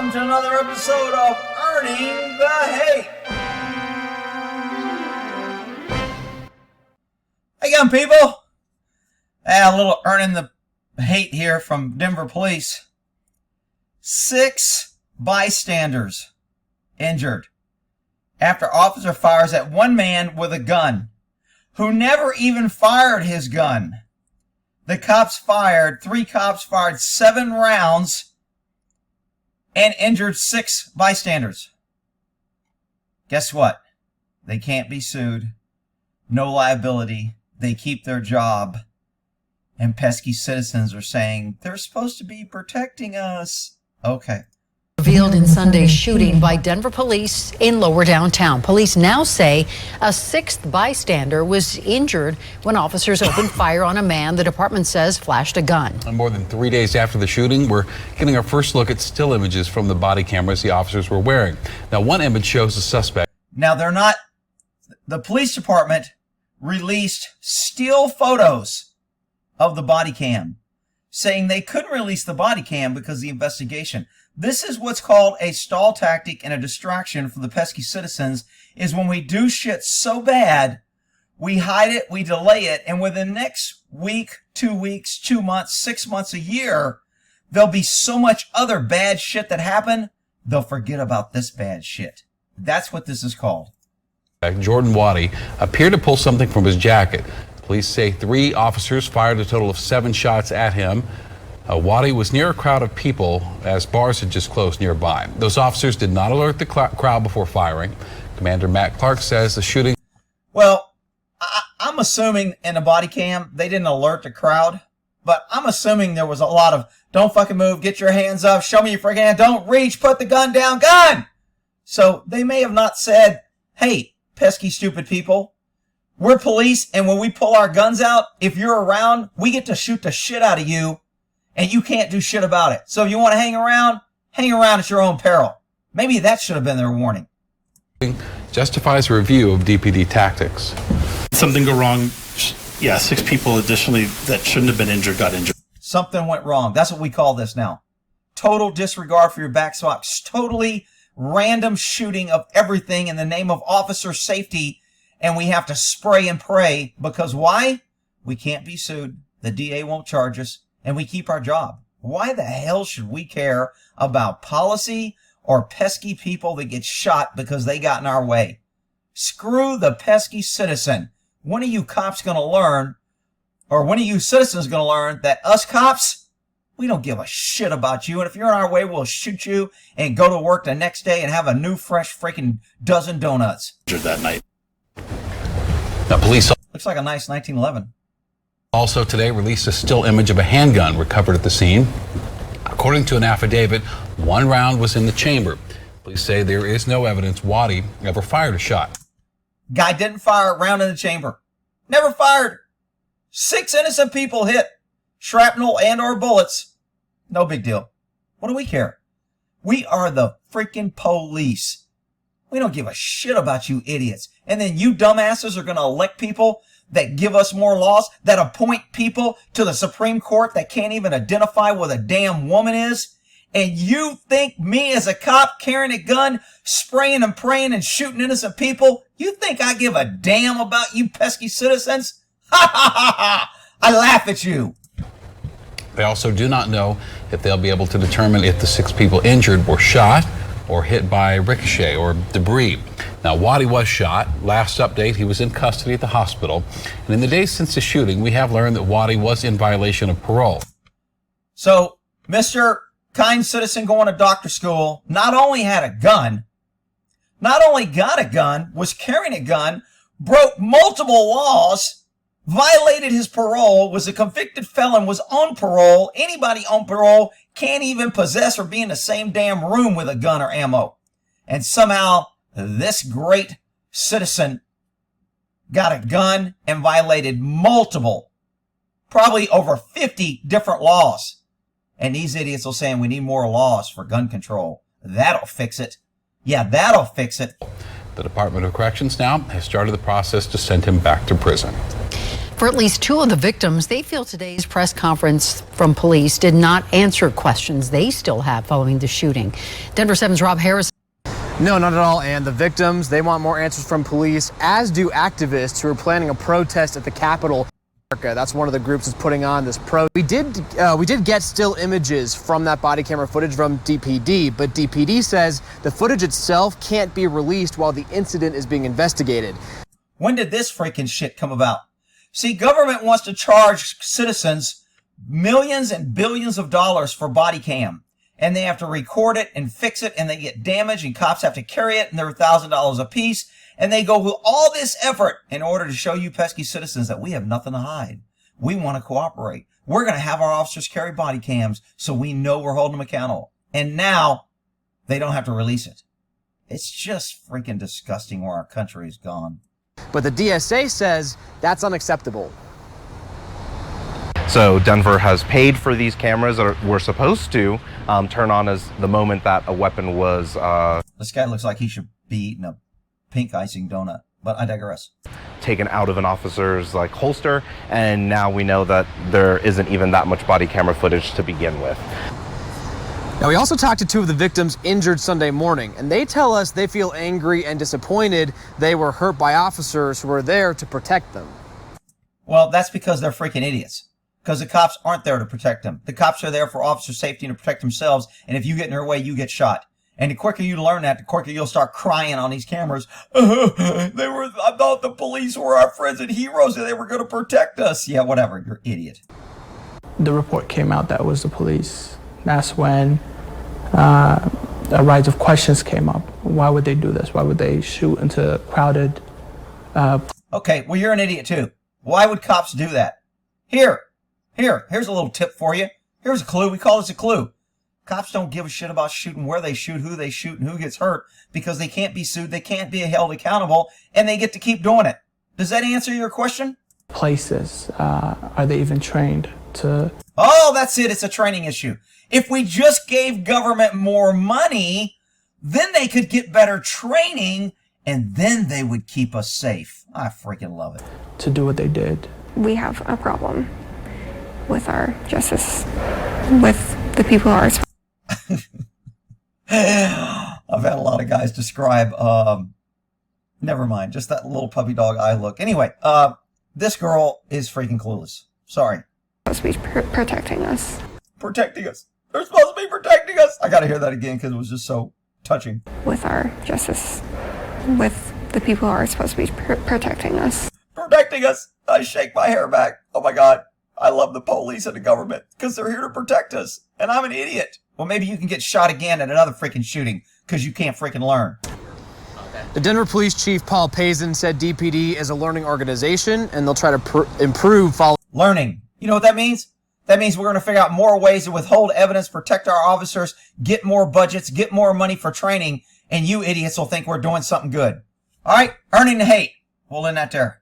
welcome to another episode of Earning the Hate. Hey, young people. A little Earning the Hate here from Denver Police. 6 bystanders injured after officer fires at one man with a gun who never even fired his gun. The three cops fired 7 rounds and injured 6 bystanders. Guess what? They can't be sued. No liability. They keep their job. And pesky citizens are saying, they're supposed to be protecting us. Okay. Revealed in Sunday's shooting by Denver police in lower downtown. Police now say a 6th bystander was injured when officers opened fire on a man the department says flashed a gun. And more than 3 days after the shooting, we're getting our first look at still images from the body cameras the officers were wearing. Now, one image shows the suspect. Now, the police department released still photos of the body cam, saying they couldn't release the body cam because of the investigation. This is what's called a stall tactic and a distraction for the pesky citizens, is when we do shit so bad, we hide it, we delay it, and within the next week, 2 weeks, 2 months, 6 months, a year, there'll be so much other bad shit that happened, they'll forget about this bad shit. That's what this is called. Jordan Waddy appeared to pull something from his jacket. Police say 3 officers fired a total of 7 shots at him. Waddy was near a crowd of people as bars had just closed nearby. Those officers did not alert the crowd before firing. Commander Matt Clark says the shooting... Well, I'm assuming in the body cam, they didn't alert the crowd, but I'm assuming there was a lot of, don't fucking move, get your hands up, show me your freaking hand, don't reach, put the gun down, gun! So they may have not said, hey, pesky stupid people, we're police, and when we pull our guns out, if you're around, we get to shoot the shit out of you, and you can't do shit about it. So if you want to hang around at your own peril. Maybe that should have been their warning. Justifies a review of DPD tactics. Something go wrong, 6 people additionally that shouldn't have been injured got injured. Something went wrong. That's what we call this now. Total disregard for your backs. Totally random shooting of everything in the name of officer safety. And we have to spray and pray because why? We can't be sued. The DA won't charge us. And we keep our job. Why the hell should we care about policy or pesky people that get shot because they got in our way? Screw the pesky citizen. When are you cops going to learn, or when are you citizens going to learn that us cops, we don't give a shit about you. And if you're in our way, we'll shoot you and go to work the next day and have a new fresh freaking dozen donuts. That night. Now, police... Looks like a nice 1911. Also today released a still image of a handgun recovered at the scene. According to an affidavit, 1 round was in the chamber. Police say there is no evidence Waddy ever fired a shot. Guy didn't fire a round in the chamber. Never fired. 6 innocent people hit. Shrapnel and or bullets. No big deal. What do we care? We are the freaking police. We don't give a shit about you idiots. And then you dumbasses are going to elect people that give us more laws, that appoint people to the Supreme Court that can't even identify what a damn woman is. And you think me as a cop carrying a gun, spraying and praying and shooting innocent people, you think I give a damn about you pesky citizens? Ha ha ha ha! I laugh at you. They also do not know if they'll be able to determine if the 6 people injured were shot or hit by ricochet or debris. Now, Waddy was shot. Last update, he was in custody at the hospital. And in the days since the shooting, we have learned that Waddy was in violation of parole. So, Mr. Kind Citizen going to doctor school not only had a gun, not only got a gun, was carrying a gun, broke multiple laws, violated his parole, was a convicted felon, was on parole. Anybody on parole can't even possess or be in the same damn room with a gun or ammo. And somehow this great citizen got a gun and violated multiple, probably over 50 different laws. And these idiots are saying we need more laws for gun control. That'll fix it. Yeah, that'll fix it. The Department of Corrections now has started the process to send him back to prison. For at least two of the victims, they feel today's press conference from police did not answer questions they still have following the shooting. Denver 7's Rob Harris. No, not at all. And the victims, they want more answers from police, as do activists who are planning a protest at the Capitol. That's one of the groups that's putting on this We did get still images from that body camera footage from DPD, but DPD says the footage itself can't be released while the incident is being investigated. When did this freaking shit come about? See, government wants to charge citizens millions and billions of dollars for body cam. And they have to record it and fix it, and they get damaged, and cops have to carry it, and they're $1,000 a piece. And they go through all this effort in order to show you pesky citizens that we have nothing to hide. We want to cooperate. We're going to have our officers carry body cams so we know we're holding them accountable. And now they don't have to release it. It's just freaking disgusting where our country has gone. But the DSA says that's unacceptable. So Denver has paid for these cameras that were supposed to turn on as the moment that a weapon was... This guy looks like he should be eating a pink icing donut, but I digress. Taken out of an officer's holster, and now we know that there isn't even that much body camera footage to begin with. Now, we also talked to two of the victims injured Sunday morning, and they tell us they feel angry and disappointed they were hurt by officers who were there to protect them. Well, that's because they're freaking idiots. Because the cops aren't there to protect them. The cops are there for officer safety and to protect themselves, and if you get in their way, you get shot. And the quicker you learn that, the quicker you'll start crying on these cameras. I thought the police were our friends and heroes and they were going to protect us. Yeah, whatever. You're an idiot. The report came out that was the police. That's when a rise of questions came up. Why would they do this? Why would they shoot into crowded... Okay, well, you're an idiot too. Why would cops do that? Here's a little tip for you. Here's a clue. We call this a clue. Cops don't give a shit about shooting where they shoot, who they shoot, and who gets hurt because they can't be sued, they can't be held accountable, and they get to keep doing it. Does that answer your question? Places, are they even trained to... Oh, that's it. It's a training issue. If we just gave government more money, then they could get better training, and then they would keep us safe. I freaking love it. To do what they did. We have a problem with our justice, with the people who are... I've had a lot of guys describe, never mind, just that little puppy dog eye look. Anyway, this girl is freaking clueless. Sorry. Supposed to be protecting us. Protecting us. They're supposed to be protecting us. I gotta hear that again because it was just so touching. With our justice, with the people who are supposed to be protecting us. Protecting us. I shake my hair back. Oh my God. I love the police and the government because they're here to protect us. And I'm an idiot. Well, maybe you can get shot again at another freaking shooting because you can't freaking learn. The Denver Police Chief Paul Pazin said DPD is a learning organization and they'll try to improve following. Learning. You know what that means? That means we're going to figure out more ways to withhold evidence, protect our officers, get more budgets, get more money for training, and you idiots will think we're doing something good. All right? Earning the hate. We'll end that there.